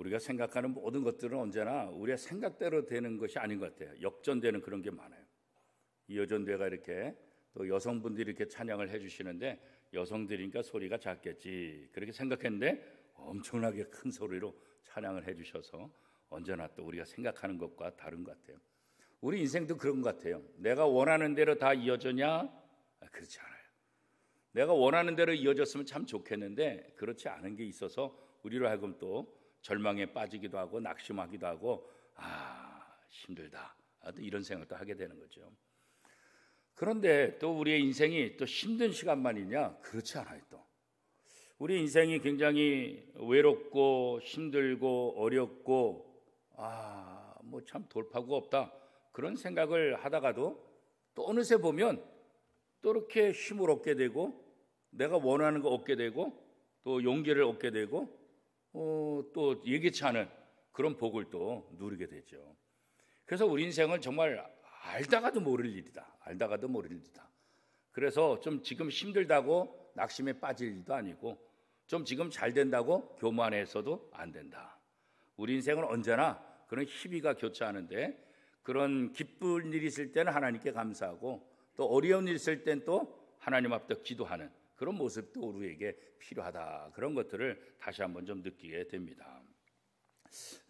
우리가 생각하는 모든 것들은 언제나 우리의 생각대로 되는 것이 아닌 것 같아요. 역전되는 그런 게 많아요. 이 여전대가 이렇게 또 여성분들이 이렇게 찬양을 해주시는데 여성들이니까 소리가 작겠지 그렇게 생각했는데 엄청나게 큰 소리로 찬양을 해주셔서 언제나 또 우리가 생각하는 것과 다른 것 같아요. 우리 인생도 그런 것 같아요. 내가 원하는 대로 다 이어졌냐? 그렇지 않아요. 내가 원하는 대로 이어졌으면 참 좋겠는데 그렇지 않은 게 있어서 우리로 하여금 또 절망에 빠지기도 하고 낙심하기도 하고 힘들다 이런 생각도 하게 되는 거죠. 그런데 또 우리의 인생이 또 힘든 시간만이냐? 그렇지 않아요. 또 우리 인생이 굉장히 외롭고 힘들고 어렵고 뭐 참 돌파구가 없다 그런 생각을 하다가도 또 어느새 보면 또 이렇게 힘을 얻게 되고 내가 원하는 거 얻게 되고 또 용기를 얻게 되고 또 예기치 않은 그런 복을 또 누리게 되죠. 그래서 우리 인생은 정말 알다가도 모를 일이다. 알다가도 모를 일이다. 그래서 좀 지금 힘들다고 낙심에 빠질 일도 아니고 좀 지금 잘 된다고 교만해서도 안 된다. 우리 인생은 언제나 그런 희비가 교차하는데 그런 기쁜 일이 있을 때는 하나님께 감사하고 또 어려운 일이 있을 땐 또 하나님 앞에 기도하는 그런 모습도 우리에게 필요하다. 그런 것들을 다시 한번 좀 느끼게 됩니다.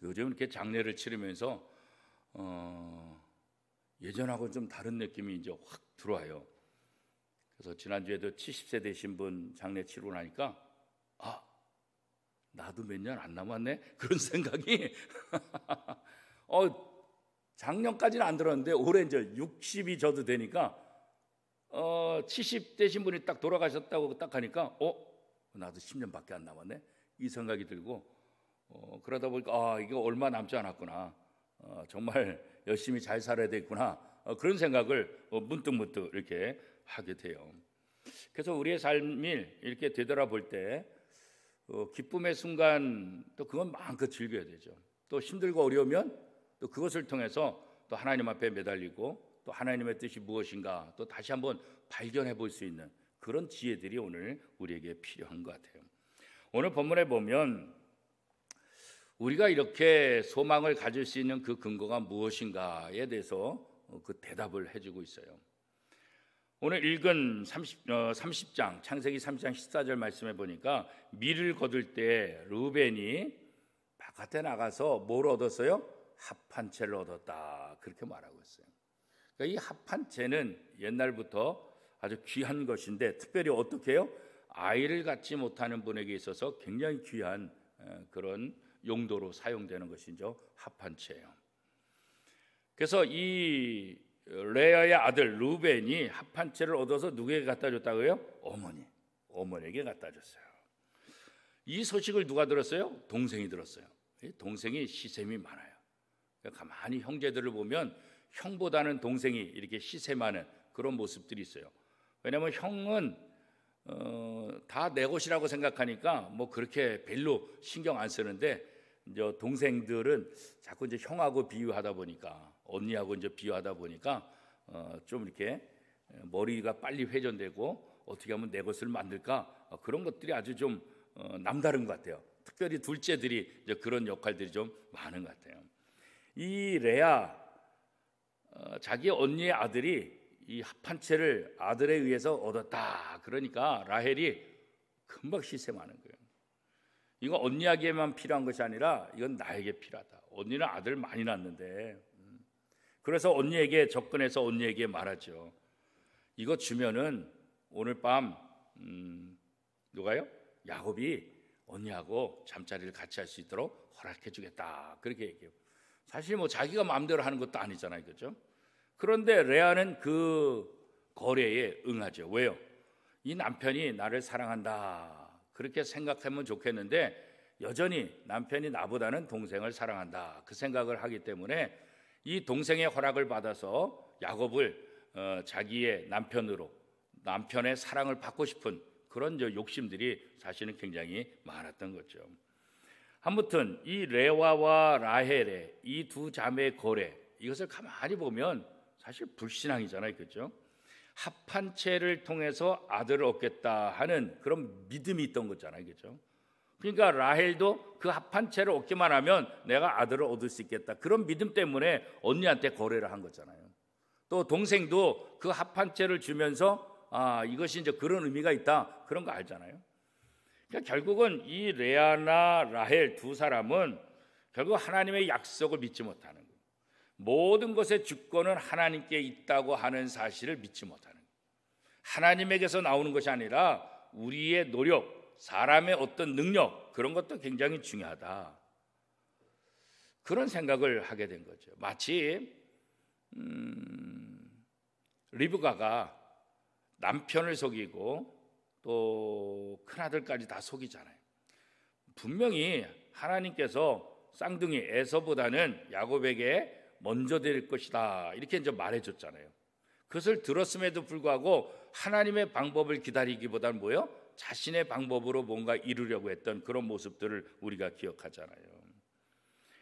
요즘 이렇게 장례를 치르면서 예전하고 좀 다른 느낌이 이제 확 들어와요. 그래서 지난주에도 70세 되신 분 장례 치르고 나니까 나도 몇 년 안 남았네 그런 생각이 작년까지는 안 들었는데 올해 이제 60이 저도 되니까 70 되신 분이 딱 돌아가셨다고 딱 하니까 나도 10년밖에 안 남았네 이 생각이 들고 그러다 보니까 이거 얼마 남지 않았구나 정말 열심히 잘 살아야 되겠구나 그런 생각을 문득 이렇게 하게 돼요. 그래서 우리의 삶을 이렇게 되돌아볼 때 기쁨의 순간 또 그건 마음껏 즐겨야 되죠. 또 힘들고 어려우면 또 그것을 통해서 또 하나님 앞에 매달리고 또 하나님의 뜻이 무엇인가 또 다시 한번 발견해 볼 수 있는 그런 지혜들이 오늘 우리에게 필요한 것 같아요. 오늘 본문에 보면 우리가 이렇게 소망을 가질 수 있는 그 근거가 무엇인가에 대해서 그 대답을 해주고 있어요. 오늘 읽은 30장 창세기 30장 14절 말씀해 보니까 밀을 거둘 때 르우벤이 바깥에 나가서 뭘 얻었어요? 합한 채를 얻었다 그렇게 말하고 있어요. 그러니까 이 합한 채는 옛날부터 아주 귀한 것인데 특별히 어떻게 해요? 아이를 갖지 못하는 분에게 있어서 굉장히 귀한 그런 용도로 사용되는 것이죠. 합한 채예요. 그래서 이 레아의 아들 르우벤이 합한 채를 얻어서 누구에게 갖다 줬다고요? 어머니에게 갖다 줬어요. 이 소식을 누가 들었어요? 동생이 들었어요. 동생이 시샘이 많아요. 그러니까 가만히 형제들을 보면 형보다는 동생이 이렇게 시세 많은 그런 모습들이 있어요. 왜냐하면 형은 다 내 것이라고 생각하니까 뭐 그렇게 별로 신경 안 쓰는데 이제 동생들은 자꾸 이제 형하고 비유하다 보니까 언니하고 이제 비유하다 보니까 좀 이렇게 머리가 빨리 회전되고 어떻게 하면 내 것을 만들까 그런 것들이 아주 좀 남다른 것 같아요. 특별히 둘째들이 이제 그런 역할들이 좀 많은 것 같아요. 이 레아 자기 언니의 아들이 이 합한 채를 아들에 의해서 얻었다. 그러니까 라헬이 금방 시샘하는 거예요. 이거 언니에게만 필요한 것이 아니라 이건 나에게 필요하다. 언니는 아들 많이 낳는데 그래서 언니에게 접근해서 언니에게 말하죠. 이거 주면은 오늘 밤 누가요? 야곱이 언니하고 잠자리를 같이 할 수 있도록 허락해 주겠다. 그렇게 얘기해요. 사실 뭐 자기가 마음대로 하는 것도 아니잖아요. 그렇죠? 그런데 레아는 그 거래에 응하죠. 왜요? 이 남편이 나를 사랑한다. 그렇게 생각하면 좋겠는데 여전히 남편이 나보다는 동생을 사랑한다. 그 생각을 하기 때문에 이 동생의 허락을 받아서 야곱을 자기의 남편으로 남편의 사랑을 받고 싶은 그런 욕심들이 사실은 굉장히 많았던 거죠. 아무튼 이 레와와 라헬의 이 두 자매의 거래 이것을 가만히 보면 사실 불신앙이잖아요. 그렇죠? 합한 채를 통해서 아들을 얻겠다 하는 그런 믿음이 있던 거잖아요. 그렇죠? 그러니까 라헬도 그 합한 채를 얻기만 하면 내가 아들을 얻을 수 있겠다. 그런 믿음 때문에 언니한테 거래를 한 거잖아요. 또 동생도 그 합한 채를 주면서 이것이 이제 그런 의미가 있다. 그런 거 알잖아요. 그러니까 결국은 이 레아나 라헬 두 사람은 결국 하나님의 약속을 믿지 못하는 거예요. 모든 것의 주권은 하나님께 있다고 하는 사실을 믿지 못하는 거예요. 하나님에게서 나오는 것이 아니라 우리의 노력, 사람의 어떤 능력, 그런 것도 굉장히 중요하다. 그런 생각을 하게 된 거죠. 마치 리브가가 남편을 속이고 또 큰아들까지 다 속이잖아요. 분명히 하나님께서 쌍둥이 에서보다는 야곱에게 먼저 드릴 것이다, 이렇게 이제 말해줬잖아요. 그것을 들었음에도 불구하고 하나님의 방법을 기다리기보다는 뭐예요? 자신의 방법으로 뭔가 이루려고 했던 그런 모습들을 우리가 기억하잖아요.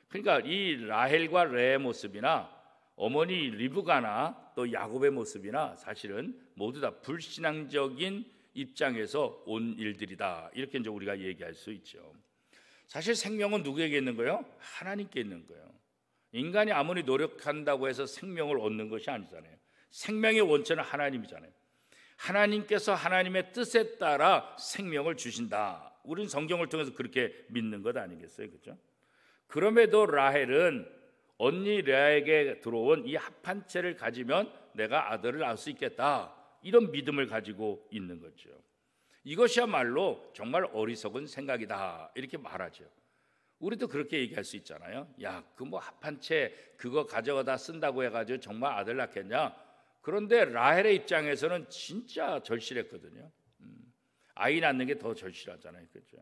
그러니까 이 라헬과 레의 모습이나 어머니 리브가나 또 야곱의 모습이나 사실은 모두 다 불신앙적인 입장에서 온 일들이다, 이렇게 이제 우리가 얘기할 수 있죠. 사실 생명은 누구에게 있는 거예요? 하나님께 있는 거예요. 인간이 아무리 노력한다고 해서 생명을 얻는 것이 아니잖아요. 생명의 원천은 하나님이잖아요. 하나님께서 하나님의 뜻에 따라 생명을 주신다. 우리는 성경을 통해서 그렇게 믿는 것 아니겠어요? 그렇죠? 그럼에도 라헬은 언니 레아에게 들어온 이 합한 채를 가지면 내가 아들을 낳을 수 있겠다, 이런 믿음을 가지고 있는 거죠. 이것이야말로 정말 어리석은 생각이다, 이렇게 말하죠. 우리도 그렇게 얘기할 수 있잖아요. 야, 그 뭐 합한 채 그거 가져다 쓴다고 해가지고 정말 아들 낳겠냐? 그런데 라헬의 입장에서는 진짜 절실했거든요. 아이 낳는 게 더 절실하잖아요, 그렇죠?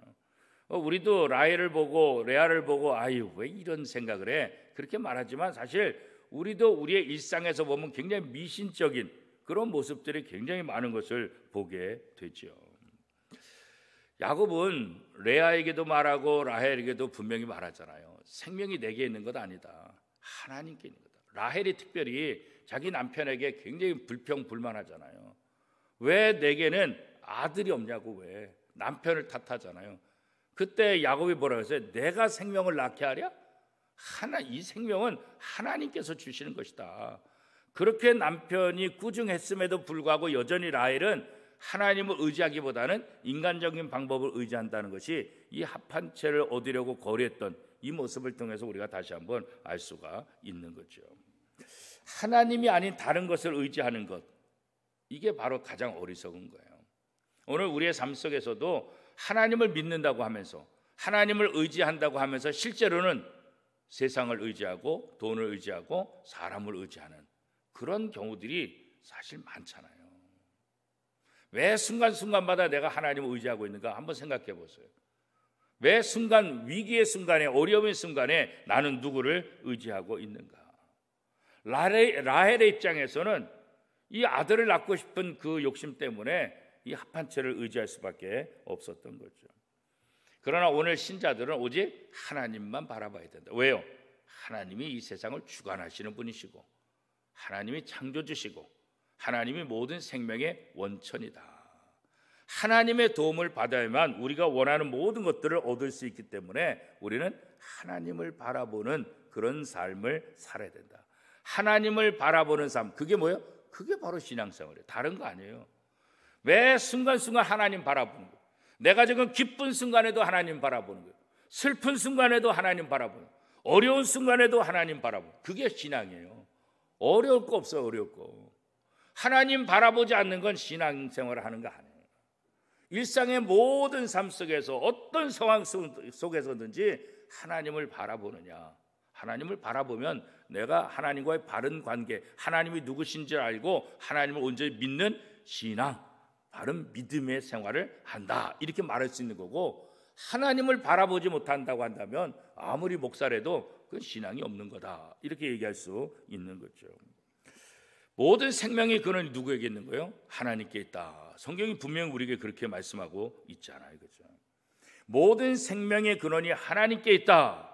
우리도 라헬을 보고 레아를 보고 아유 왜 이런 생각을 해? 그렇게 말하지만 사실 우리도 우리의 일상에서 보면 굉장히 미신적인 그런 모습들이 굉장히 많은 것을 보게 되죠. 야곱은 레아에게도 말하고 라헬에게도 분명히 말하잖아요. 생명이 내게 있는 것 아니다, 하나님께 있는 거다. 라헬이 특별히 자기 남편에게 굉장히 불평불만하잖아요. 왜 내게는 아들이 없냐고, 왜 남편을 탓하잖아요. 그때 야곱이 뭐라고 했어요? 내가 생명을 낳게 하랴? 이 생명은 하나님께서 주시는 것이다. 그렇게 남편이 꾸중했음에도 불구하고 여전히 라헬은 하나님을 의지하기보다는 인간적인 방법을 의지한다는 것이 이 합한 채를 얻으려고 거래했던 이 모습을 통해서 우리가 다시 한번 알 수가 있는 거죠. 하나님이 아닌 다른 것을 의지하는 것, 이게 바로 가장 어리석은 거예요. 오늘 우리의 삶 속에서도 하나님을 믿는다고 하면서 하나님을 의지한다고 하면서 실제로는 세상을 의지하고 돈을 의지하고 사람을 의지하는 그런 경우들이 사실 많잖아요. 왜 순간순간마다 내가 하나님을 의지하고 있는가 한번 생각해 보세요. 왜 위기의 순간에, 어려움의 순간에 나는 누구를 의지하고 있는가? 라헬의 입장에서는 이 아들을 낳고 싶은 그 욕심 때문에 이 합한 채를 의지할 수밖에 없었던 거죠. 그러나 오늘 신자들은 오직 하나님만 바라봐야 된다. 왜요? 하나님이 이 세상을 주관하시는 분이시고 하나님이 창조주시고 하나님이 모든 생명의 원천이다. 하나님의 도움을 받아야만 우리가 원하는 모든 것들을 얻을 수 있기 때문에 우리는 하나님을 바라보는 그런 삶을 살아야 된다. 하나님을 바라보는 삶, 그게 뭐예요? 그게 바로 신앙생활이에요. 다른 거 아니에요. 매 순간순간 하나님 바라보는 거예요. 내가 지금 기쁜 순간에도 하나님 바라보는 거예요. 슬픈 순간에도 하나님 바라보는 거예요. 어려운 순간에도 하나님 바라보는 거예요. 그게 신앙이에요. 어려울 거 없어요. 어려울 거. 하나님 바라보지 않는 건 신앙생활을 하는 거 아니에요. 일상의 모든 삶 속에서 어떤 상황 속에서든지 하나님을 바라보느냐. 하나님을 바라보면 내가 하나님과의 바른 관계, 하나님이 누구신지 알고 하나님을 온전히 믿는 신앙, 바른 믿음의 생활을 한다, 이렇게 말할 수 있는 거고, 하나님을 바라보지 못한다고 한다면 아무리 목사래도 그건 신앙이 없는 거다, 이렇게 얘기할 수 있는 거죠. 모든 생명의 근원이 누구에게 있는 거예요? 하나님께 있다. 성경이 분명히 우리에게 그렇게 말씀하고 있잖아요. 그렇죠? 모든 생명의 근원이 하나님께 있다.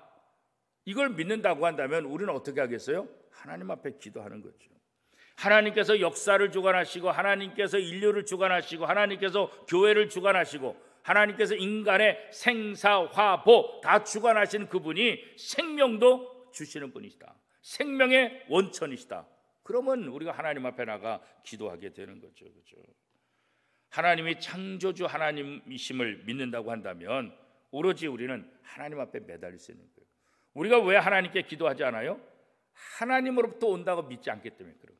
이걸 믿는다고 한다면 우리는 어떻게 하겠어요? 하나님 앞에 기도하는 거죠. 하나님께서 역사를 주관하시고 하나님께서 인류를 주관하시고 하나님께서 교회를 주관하시고 하나님께서 인간의 생사화보 다 주관하시는 그분이 생명도 주시는 분이시다. 생명의 원천이시다. 그러면 우리가 하나님 앞에 나가 기도하게 되는 거죠. 그렇죠? 하나님이 창조주 하나님이심을 믿는다고 한다면 오로지 우리는 하나님 앞에 매달릴 수 있는 거예요. 우리가 왜 하나님께 기도하지 않아요? 하나님으로부터 온다고 믿지 않기 때문에 그래요.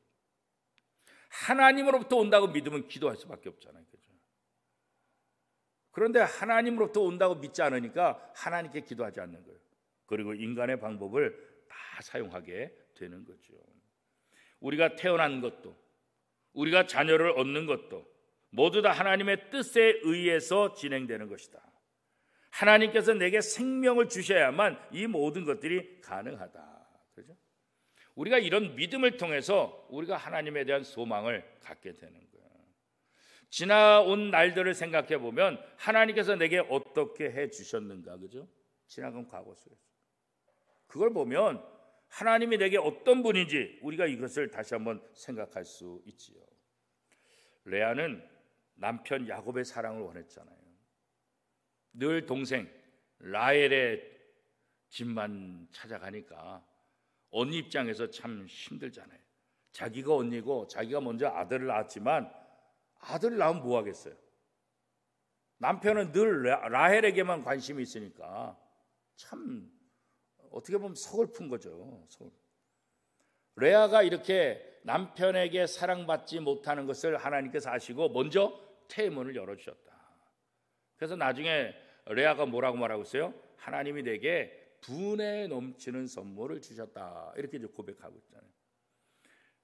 하나님으로부터 온다고 믿으면 기도할 수밖에 없잖아요. 그렇죠? 그런데 하나님으로부터 온다고 믿지 않으니까 하나님께 기도하지 않는 거예요. 그리고 인간의 방법을 다 사용하게 되는 거죠. 우리가 태어난 것도, 우리가 자녀를 얻는 것도 모두 다 하나님의 뜻에 의해서 진행되는 것이다. 하나님께서 내게 생명을 주셔야만 이 모든 것들이 가능하다. 그렇죠? 우리가 이런 믿음을 통해서 우리가 하나님에 대한 소망을 갖게 되는 거예요. 지나온 날들을 생각해 보면 하나님께서 내게 어떻게 해 주셨는가, 그죠? 지나간 과거 속에서 그걸 보면 하나님이 내게 어떤 분인지 우리가 이것을 다시 한번 생각할 수 있지요. 레아는 남편 야곱의 사랑을 원했잖아요. 늘 동생 라헬의 집만 찾아가니까 언니 입장에서 참 힘들잖아요. 자기가 언니고 자기가 먼저 아들을 낳았지만 아들을 낳으면 뭐 하겠어요? 남편은 늘 라헬에게만 관심이 있으니까 참 어떻게 보면 서글픈 거죠. 레아가 이렇게 남편에게 사랑받지 못하는 것을 하나님께서 아시고 먼저 태문을 열어주셨다. 그래서 나중에 레아가 뭐라고 말하고 있어요? 하나님이 내게 분에 넘치는 선물을 주셨다. 이렇게 이제 고백하고 있잖아요.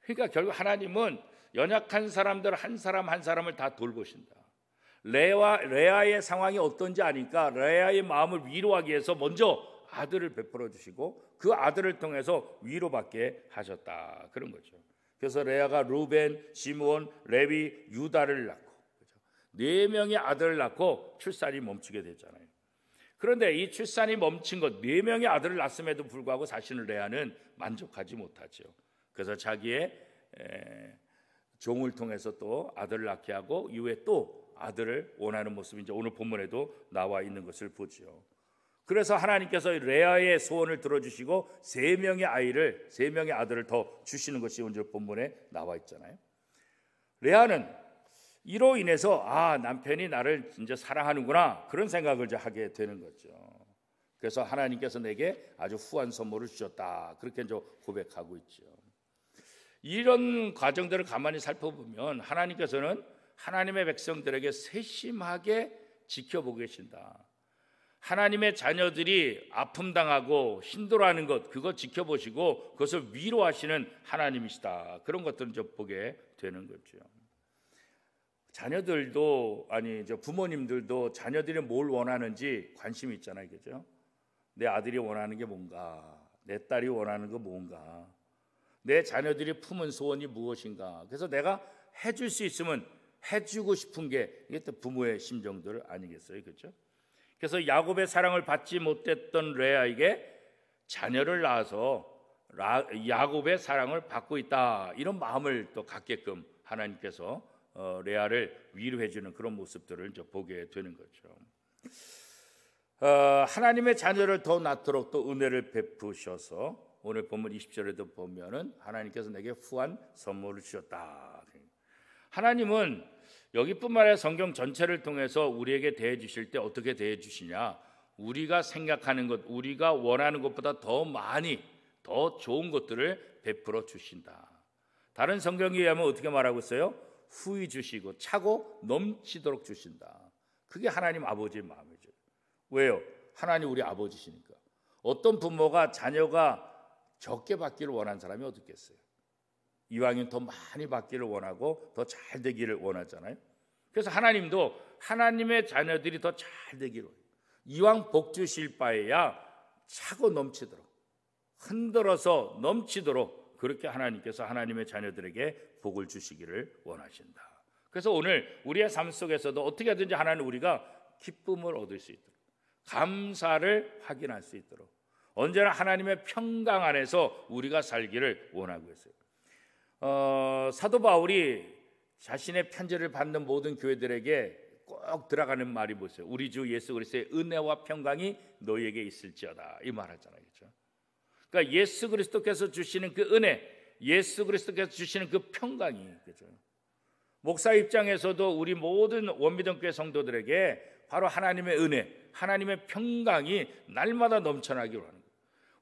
그러니까 결국 하나님은 연약한 사람들 한 사람 한 사람을 다 돌보신다. 레아의 상황이 어떤지 아니까 레아의 마음을 위로하기 위해서 먼저 아들을 베풀어 주시고 그 아들을 통해서 위로받게 하셨다. 그런 거죠. 그래서 레아가 루벤, 시므온, 레위, 유다를 낳고 네 명의 아들을 낳고 출산이 멈추게 됐잖아요. 그런데 이 출산이 멈춘 것, 네 명의 아들을 낳았음에도 불구하고 사실은 레아는 만족하지 못하죠. 그래서 자기의 종을 통해서 또 아들을 낳게 하고 이후에 또 아들을 원하는 모습이 이제 오늘 본문에도 나와 있는 것을 보죠. 그래서 하나님께서 레아의 소원을 들어주시고 세 명의 아들을 더 주시는 것이 오늘 본문에 나와 있잖아요. 레아는 이로 인해서 남편이 나를 진짜 사랑하는구나 그런 생각을 이제 하게 되는 거죠. 그래서 하나님께서 내게 아주 후한 선물을 주셨다 그렇게 이제 고백하고 있죠. 이런 과정들을 가만히 살펴보면 하나님께서는 하나님의 백성들에게 세심하게 지켜보고 계신다. 하나님의 자녀들이 아픔당하고 힘들어하는 것 그거 지켜보시고 그것을 위로하시는 하나님이시다. 그런 것들을 좀 보게 되는 거죠. 자녀들도 부모님들도 자녀들이 뭘 원하는지 관심이 있잖아요. 그죠? 내 아들이 원하는 게 뭔가, 내 딸이 원하는 거 뭔가, 내 자녀들이 품은 소원이 무엇인가. 그래서 내가 해줄 수 있으면 해주고 싶은 게 이게 또 부모의 심정들 아니겠어요. 그렇죠? 그래서 야곱의 사랑을 받지 못했던 레아에게 자녀를 낳아서 야곱의 사랑을 받고 있다 이런 마음을 또 갖게끔 하나님께서 레아를 위로해 주는 그런 모습들을 이제 보게 되는 거죠. 하나님의 자녀를 더 낳도록 또 은혜를 베푸셔서 오늘 본문 20절에도 보면은 하나님께서 내게 후한 선물을 주셨다. 하나님은 여기뿐만 아니라 성경 전체를 통해서 우리에게 대해 주실 때 어떻게 대해 주시냐? 우리가 생각하는 것, 우리가 원하는 것보다 더 많이, 더 좋은 것들을 베풀어 주신다. 다른 성경에 의하면 어떻게 말하고 있어요? 후히 주시고 차고 넘치도록 주신다. 그게 하나님 아버지의 마음이죠. 왜요? 하나님 우리 아버지시니까. 어떤 부모가 자녀가 적게 받기를 원하는 사람이 어디 있겠어요? 이왕이면 더 많이 받기를 원하고 더 잘 되기를 원하잖아요. 그래서 하나님도 하나님의 자녀들이 더 잘 되기를 이왕 복 주실 바에야 차고 넘치도록 흔들어서 넘치도록 그렇게 하나님께서 하나님의 자녀들에게 복을 주시기를 원하신다. 그래서 오늘 우리의 삶 속에서도 어떻게 하든지 하나님 우리가 기쁨을 얻을 수 있도록 감사를 확인할 수 있도록 언제나 하나님의 평강 안에서 우리가 살기를 원하고 있어요. 사도 바울이 자신의 편지를 받는 모든 교회들에게 꼭 들어가는 말이 보세요. 우리 주 예수 그리스도의 은혜와 평강이 너희에게 있을지어다 이 말하잖아요. 그렇죠? 그러니까 예수 그리스도께서 주시는 그 은혜, 예수 그리스도께서 주시는 그 평강이, 그렇죠? 목사 입장에서도 우리 모든 원미동교회 성도들에게 바로 하나님의 은혜, 하나님의 평강이 날마다 넘쳐나기로 하는 거예요.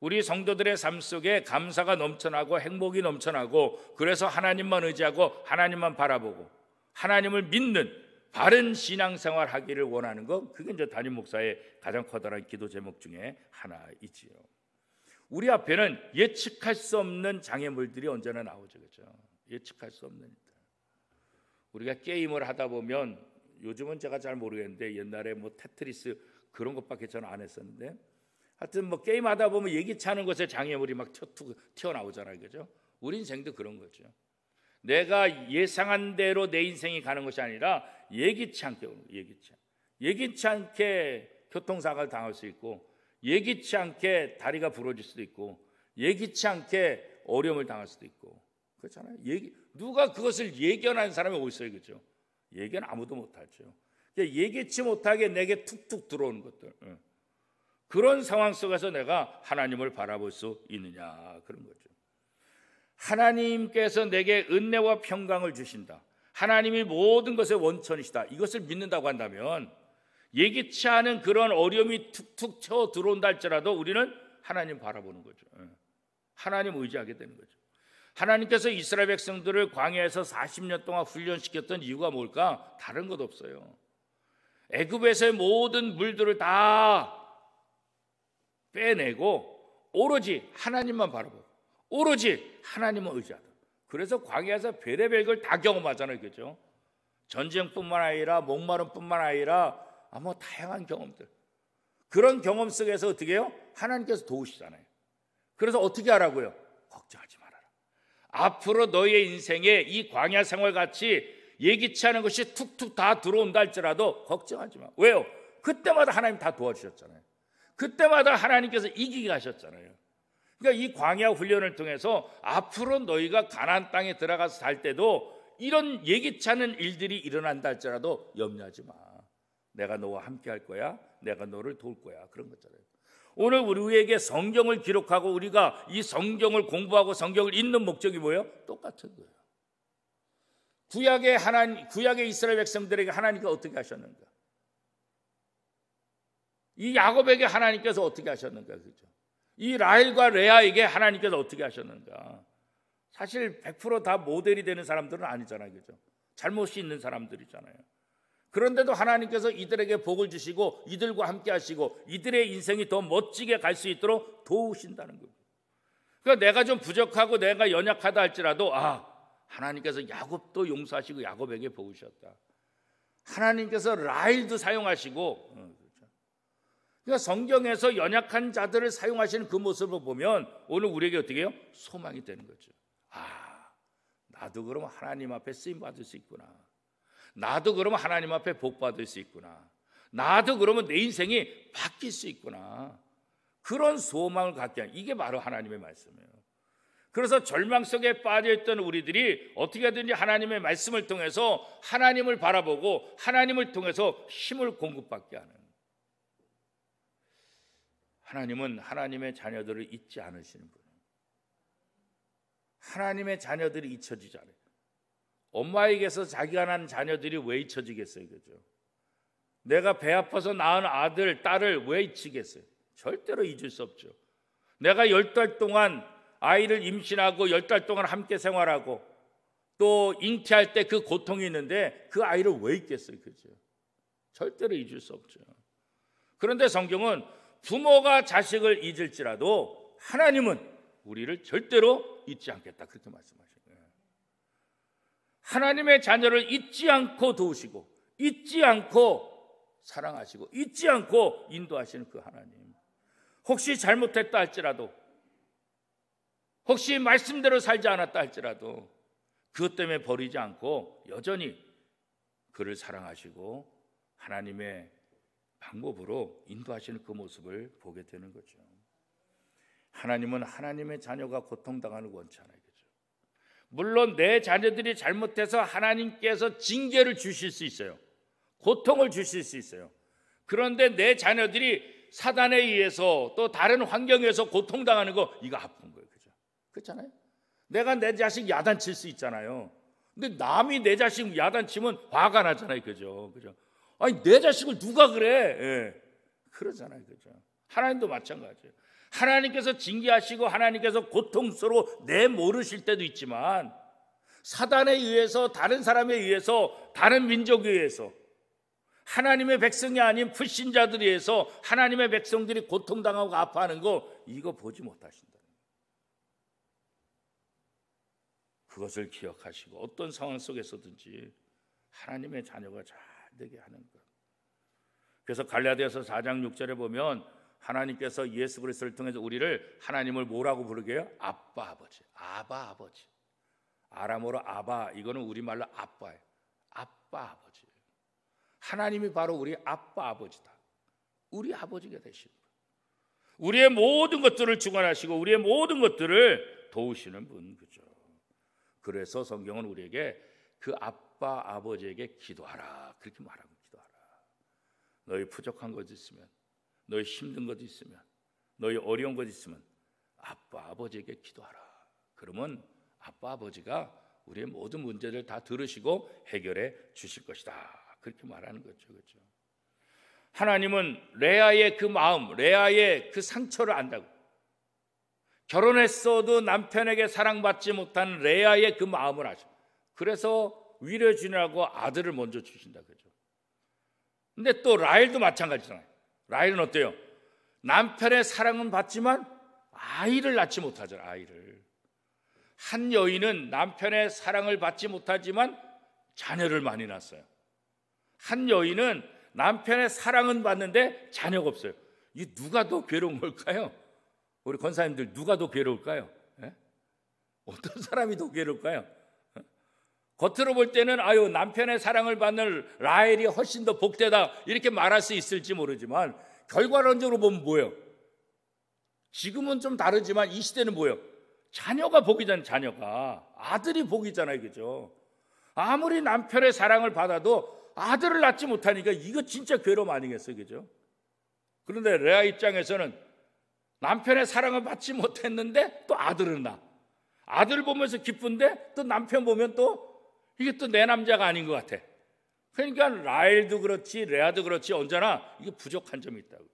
우리 성도들의 삶 속에 감사가 넘쳐나고 행복이 넘쳐나고, 그래서 하나님만 의지하고 하나님만 바라보고 하나님을 믿는 바른 신앙생활 하기를 원하는 것, 그게 이제 담임 목사의 가장 커다란 기도 제목 중에 하나이지요. 우리 앞에는 예측할 수 없는 장애물들이 언제나 나오죠. 그렇죠? 예측할 수 없는 일들. 우리가 게임을 하다 보면, 요즘은 제가 잘 모르겠는데 옛날에 뭐 테트리스 그런 것밖에 저는 안 했었는데, 하여튼 뭐 게임 하다 보면 예기치 않은 곳에 장애물이 막 튀어나오잖아요. 그죠? 우리 인생도 그런 거죠. 내가 예상한 대로 내 인생이 가는 것이 아니라 예기치 않게 오는 거예요. 예기치 않게 교통사고를 당할 수 있고, 예기치 않게 다리가 부러질 수도 있고, 예기치 않게 어려움을 당할 수도 있고, 그렇잖아요. 누가 그것을 예견하는 사람이 어디 있어요? 그죠? 예견 아무도 못하죠. 예기치 못하게 내게 툭툭 들어오는 것들, 그런 상황 속에서 내가 하나님을 바라볼 수 있느냐, 그런 거죠. 하나님께서 내게 은혜와 평강을 주신다, 하나님이 모든 것의 원천이시다, 이것을 믿는다고 한다면 예기치 않은 그런 어려움이 툭툭 쳐 들어온다 할지라도 우리는 하나님 바라보는 거죠. 하나님 의지하게 되는 거죠. 하나님께서 이스라엘 백성들을 광야에서 40년 동안 훈련시켰던 이유가 뭘까? 다른 것 없어요. 애굽에서의 모든 물들을 다 빼내고 오로지 하나님만 바라보고 오로지 하나님을 의지하다. 그래서 광야에서 별의별 걸 다 경험하잖아요. 그죠? 전쟁뿐만 아니라 목마름뿐만 아니라 뭐 다양한 경험들. 그런 경험 속에서 어떻게 해요? 하나님께서 도우시잖아요. 그래서 어떻게 하라고요? 걱정하지 말아라. 앞으로 너의 인생에 이 광야 생활 같이 예기치 않은 것이 툭툭 다 들어온다 할지라도 걱정하지 마. 왜요? 그때마다 하나님 다 도와주셨잖아요. 그때마다 하나님께서 이기게 하셨잖아요. 그러니까 이 광야 훈련을 통해서 앞으로 너희가 가나안 땅에 들어가서 살 때도 이런 예기치 않은 일들이 일어난다 할지라도 염려하지 마. 내가 너와 함께 할 거야. 내가 너를 도울 거야. 그런 거잖아요. 오늘 우리에게 성경을 기록하고 우리가 이 성경을 공부하고 성경을 읽는 목적이 뭐예요? 똑같은 거예요. 구약의 이스라엘 백성들에게 하나님께서 어떻게 하셨는가? 이 야곱에게 하나님께서 어떻게 하셨는가? 그죠? 이 라헬과 레아에게 하나님께서 어떻게 하셨는가? 사실 100% 다 모델이 되는 사람들은 아니잖아요. 그죠? 잘못이 있는 사람들이잖아요. 그런데도 하나님께서 이들에게 복을 주시고 이들과 함께 하시고 이들의 인생이 더 멋지게 갈 수 있도록 도우신다는 거예요. 그러니까 내가 좀 부족하고 내가 연약하다 할지라도 하나님께서 야곱도 용서하시고 야곱에게 복을 주셨다. 하나님께서 라헬도 사용하시고, 그러니까 성경에서 연약한 자들을 사용하시는 그 모습을 보면 오늘 우리에게 어떻게 해요? 소망이 되는 거죠. 나도 그러면 하나님 앞에 쓰임 받을 수 있구나. 나도 그러면 하나님 앞에 복 받을 수 있구나. 나도 그러면 내 인생이 바뀔 수 있구나. 그런 소망을 갖게 하는, 이게 바로 하나님의 말씀이에요. 그래서 절망 속에 빠져있던 우리들이 어떻게든지 하나님의 말씀을 통해서 하나님을 바라보고 하나님을 통해서 힘을 공급받게 하는, 하나님은 하나님의 자녀들을 잊지 않으시는 분이에요. 하나님의 자녀들이 잊혀지지 않아요. 엄마에게서 자기가 낳은 자녀들이 왜 잊혀지겠어요? 그죠? 내가 배 아파서 낳은 아들, 딸을 왜 잊히겠어요? 절대로 잊을 수 없죠. 내가 10달 동안 아이를 임신하고 10달 동안 함께 생활하고 또 잉태할 때 그 고통이 있는데 그 아이를 왜 잊겠어요? 그죠? 절대로 잊을 수 없죠. 그런데 성경은 부모가 자식을 잊을지라도 하나님은 우리를 절대로 잊지 않겠다, 그렇게 말씀하시는 거예요. 하나님의 자녀를 잊지 않고 도우시고 잊지 않고 사랑하시고 잊지 않고 인도하시는 그 하나님, 혹시 잘못했다 할지라도, 혹시 말씀대로 살지 않았다 할지라도 그것 때문에 버리지 않고 여전히 그를 사랑하시고 하나님의 방법으로 인도하시는 그 모습을 보게 되는 거죠. 하나님은 하나님의 자녀가 고통당하는 원치 않아요. 그죠? 물론 내 자녀들이 잘못해서 하나님께서 징계를 주실 수 있어요. 고통을 주실 수 있어요. 그런데 내 자녀들이 사단에 의해서 또 다른 환경에서 고통당하는 거, 이거 아픈 거예요. 그죠? 그렇잖아요. 내가 내 자식 야단칠 수 있잖아요. 근데 남이 내 자식 야단치면 화가 나잖아요. 그죠? 그죠? 아니, 내 자식을 누가 그래? 예. 그러잖아요. 그죠? 하나님도 마찬가지예요. 하나님께서 징계하시고 하나님께서 고통스러워 내모르실 때도 있지만, 사단에 의해서, 다른 사람에 의해서, 다른 민족에 의해서, 하나님의 백성이 아닌 불신자들에 의해서 하나님의 백성들이 고통당하고 아파하는 거, 이거 보지 못하신다. 그것을 기억하시고 어떤 상황 속에서든지 하나님의 자녀가 잘 되게 하는 것. 그래서 갈라디아서 4장 6절에 보면 하나님께서 예수 그리스도를 통해서 우리를, 하나님을 뭐라고 부르게 해요? 아빠 아버지. 아바 아버지. 아람어로 아바, 이거는 우리말로 아빠예요. 아빠 아버지. 하나님이 바로 우리 아빠 아버지다. 우리 아버지가 되시는 분. 우리의 모든 것들을 주관하시고 우리의 모든 것들을 도우시는 분. 그죠? 그래서 성경은 우리에게 그 아빠 아버지에게 기도하라, 그렇게 말하고, 기도하라. 너희 부족한 것 있으면, 너희 힘든 것 있으면, 너희 어려운 것 있으면 아빠 아버지에게 기도하라. 그러면 아빠 아버지가 우리의 모든 문제를 다 들으시고 해결해 주실 것이다, 그렇게 말하는 거죠. 그렇죠? 하나님은 레아의 그 마음, 레아의 그 상처를 안다고. 결혼했어도 남편에게 사랑받지 못한 레아의 그 마음을 아셔. 그래서 위로해 주느라고 아들을 먼저 주신다. 그죠? 근데 또 라헬도 마찬가지잖아요. 라헬은 어때요? 남편의 사랑은 받지만 아이를 낳지 못하잖아요. 아이를. 한 여인은 남편의 사랑을 받지 못하지만 자녀를 많이 낳았어요. 한 여인은 남편의 사랑은 받는데 자녀가 없어요. 이 누가 더 괴로운 걸까요? 우리 권사님들, 누가 더 괴로울까요? 예? 어떤 사람이 더 괴로울까요? 겉으로 볼 때는 아유, 남편의 사랑을 받는 라헬이 훨씬 더 복되다, 이렇게 말할 수 있을지 모르지만 결과론적으로 보면 뭐예요? 지금은 좀 다르지만 이 시대는 뭐예요? 자녀가 복이잖아요. 자녀가. 아들이 복이잖아요. 그죠? 아무리 남편의 사랑을 받아도 아들을 낳지 못하니까 이거 진짜 괴로움 아니겠어요? 그죠? 그런데 레아 입장에서는 남편의 사랑을 받지 못했는데 또 아들을 낳아. 아들 보면서 기쁜데 또 남편 보면 또 이게 또 내 남자가 아닌 것 같아. 그러니까 라헬도 그렇지 레아도 그렇지 언제나 이게 부족한 점이 있다고.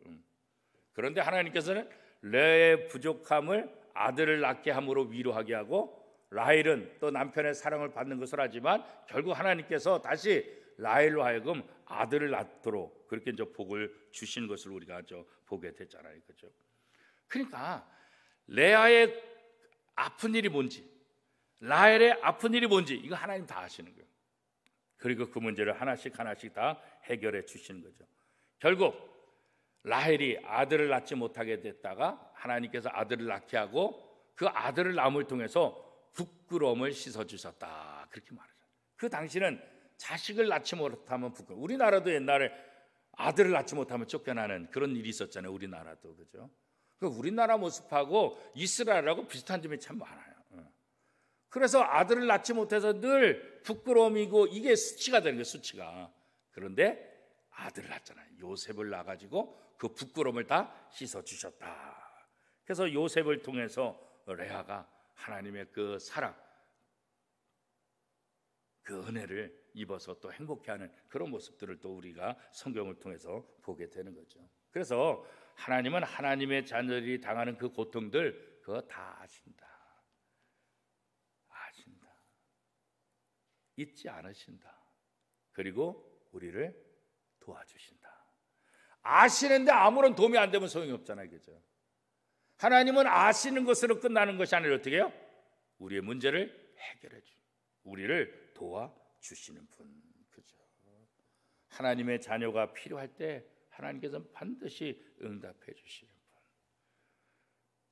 그런데 하나님께서는 레아의 부족함을 아들을 낳게 함으로 위로하게 하고, 라헬은 또 남편의 사랑을 받는 것을 하지만 결국 하나님께서 다시 라헬로 하여금 아들을 낳도록 그렇게 이제 복을 주신 것을 우리가 보게 됐잖아요. 그죠? 그러니까 레아의 아픈 일이 뭔지, 라헬의 아픈 일이 뭔지 이거 하나님 다 아시는 거예요. 그리고 그 문제를 하나씩 하나씩 다 해결해 주시는 거죠. 결국 라헬이 아들을 낳지 못하게 됐다가 하나님께서 아들을 낳게 하고 그 아들을 낳음을 통해서 부끄러움을 씻어주셨다, 그렇게 말하죠. 그 당시는 자식을 낳지 못하면 부끄러워. 우리나라도 옛날에 아들을 낳지 못하면 쫓겨나는 그런 일이 있었잖아요. 우리나라도. 그죠? 우리나라 모습하고 이스라엘하고 비슷한 점이 참 많아요. 그래서 아들을 낳지 못해서 늘 부끄러움이고 이게 수치가 되는 거예요. 수치가. 그런데 아들을 낳잖아요. 요셉을 낳아가지고 그 부끄러움을 다 씻어주셨다. 그래서 요셉을 통해서 레아가 하나님의 그 사랑, 그 은혜를 입어서 또 행복해하는 그런 모습들을 또 우리가 성경을 통해서 보게 되는 거죠. 그래서 하나님은 하나님의 자녀들이 당하는 그 고통들 그거 다 아신다. 잊지 않으신다. 그리고 우리를 도와주신다. 아시는데 아무런 도움이 안 되면 소용이 없잖아요. 그죠? 하나님은 아시는 것으로 끝나는 것이 아니라 어떻게 해요? 우리의 문제를 해결해 주, 우리를 도와주시는 분. 그죠? 하나님의 자녀가 필요할 때 하나님께서는 반드시 응답해 주시는 분.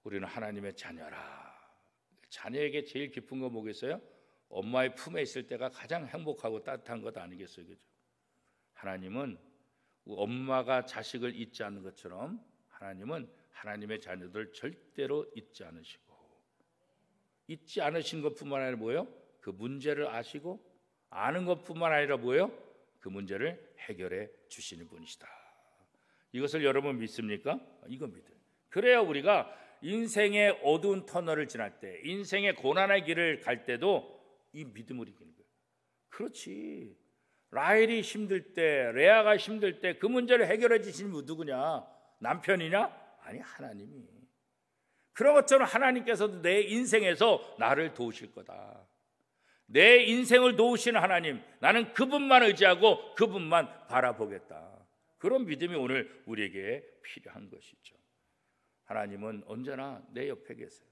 우리는 하나님의 자녀라. 자녀에게 제일 기쁜 거 뭐겠어요? 엄마의 품에 있을 때가 가장 행복하고 따뜻한 것 아니겠어요? 그죠? 하나님은 엄마가 자식을 잊지 않는 것처럼 하나님은 하나님의 자녀들 절대로 잊지 않으시고, 잊지 않으신 것뿐만 아니라 뭐예요? 그 문제를 아시고 아는 것뿐만 아니라 뭐예요? 그 문제를 해결해 주시는 분이시다. 이것을 여러분 믿습니까? 이거 믿어요. 그래야 우리가 인생의 어두운 터널을 지날 때, 인생의 고난의 길을 갈 때도 이 믿음을 이기는 거예요. 그렇지. 라헬이 힘들 때, 레아가 힘들 때 그 문제를 해결해 주시는 분 누구냐? 남편이냐? 아니, 하나님이. 그런 것처럼 하나님께서도 내 인생에서 나를 도우실 거다. 내 인생을 도우시는 하나님, 나는 그분만 의지하고 그분만 바라보겠다. 그런 믿음이 오늘 우리에게 필요한 것이죠. 하나님은 언제나 내 옆에 계세요.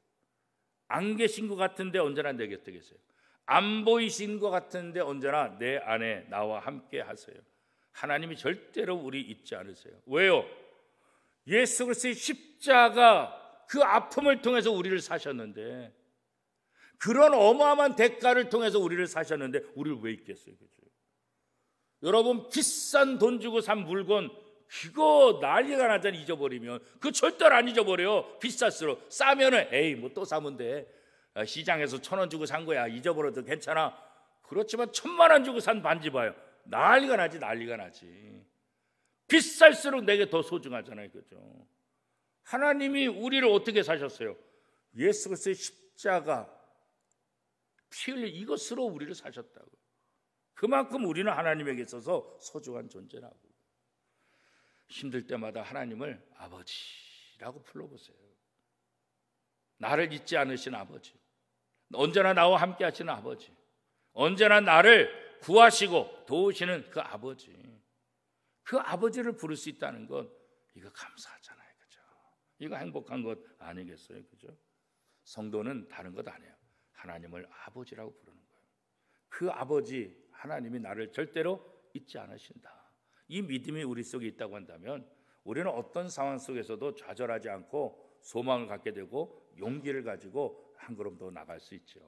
안 계신 것 같은데 언제나 내 곁에 계세요. 안 보이신 것 같은데 언제나 내 안에 나와 함께 하세요. 하나님이 절대로 우리 잊지 않으세요. 왜요? 예수 그리스도의 십자가 그 아픔을 통해서 우리를 사셨는데, 그런 어마어마한 대가를 통해서 우리를 사셨는데 우리를 왜 잊겠어요? 그죠? 여러분, 비싼 돈 주고 산 물건 그거 난리가 나잖아요. 잊어버리면. 그거 절대로 안 잊어버려요. 비쌀수록. 싸면은 에이 뭐 또 사면 돼. 시장에서 1,000원 주고 산 거야. 잊어버려도 괜찮아. 그렇지만 1,000만 원 주고 산 반지 봐요. 난리가 나지. 난리가 나지. 비쌀수록 내게 더 소중하잖아요. 그죠? 하나님이 우리를 어떻게 사셨어요? 예수 그리스도의 십자가 피 흘려 이것으로 우리를 사셨다고. 그만큼 우리는 하나님에게 있어서 소중한 존재라고. 힘들 때마다 하나님을 아버지라고 불러보세요. 나를 잊지 않으신 아버지, 언제나 나와 함께 하시는 아버지, 언제나 나를 구하시고 도우시는 그 아버지, 그 아버지를 부를 수 있다는 것, 이거 감사하잖아요. 그죠? 이거 행복한 것 아니겠어요? 그죠? 성도는 다른 것 아니에요. 하나님을 아버지라고 부르는 거예요. 그 아버지 하나님이 나를 절대로 잊지 않으신다. 이 믿음이 우리 속에 있다고 한다면 우리는 어떤 상황 속에서도 좌절하지 않고 소망을 갖게 되고 용기를 가지고 한 걸음 더 나갈 수 있죠.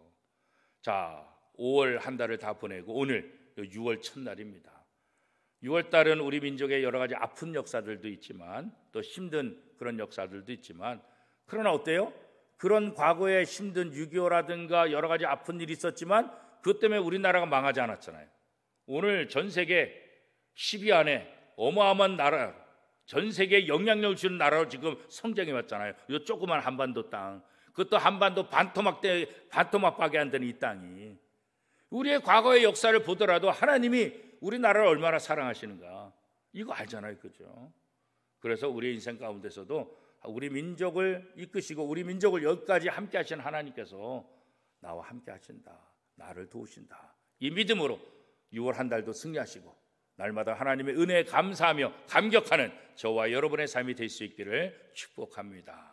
자, 5월 한 달을 다 보내고 오늘 6월 첫날입니다. 6월 달은 우리 민족의 여러 가지 아픈 역사들도 있지만 또 힘든 그런 역사들도 있지만, 그러나 어때요? 그런 과거에 힘든 6.25라든가 여러 가지 아픈 일이 있었지만 그것 때문에 우리나라가 망하지 않았잖아요. 오늘 전 세계 10위 안에 어마어마한 나라, 전 세계에 영향력을 주는 나라로 지금 성장해 왔잖아요. 이 조그만 한반도 땅, 그것도 한반도 반토막밖에 안 되는 이 땅이. 우리의 과거의 역사를 보더라도 하나님이 우리나라를 얼마나 사랑하시는가 이거 알잖아요. 그죠? 그래서 우리 인생 가운데서도 우리 민족을 이끄시고 우리 민족을 여기까지 함께 하신 하나님께서 나와 함께 하신다, 나를 도우신다, 이 믿음으로 6월 한 달도 승리하시고 날마다 하나님의 은혜에 감사하며 감격하는 저와 여러분의 삶이 될 수 있기를 축복합니다.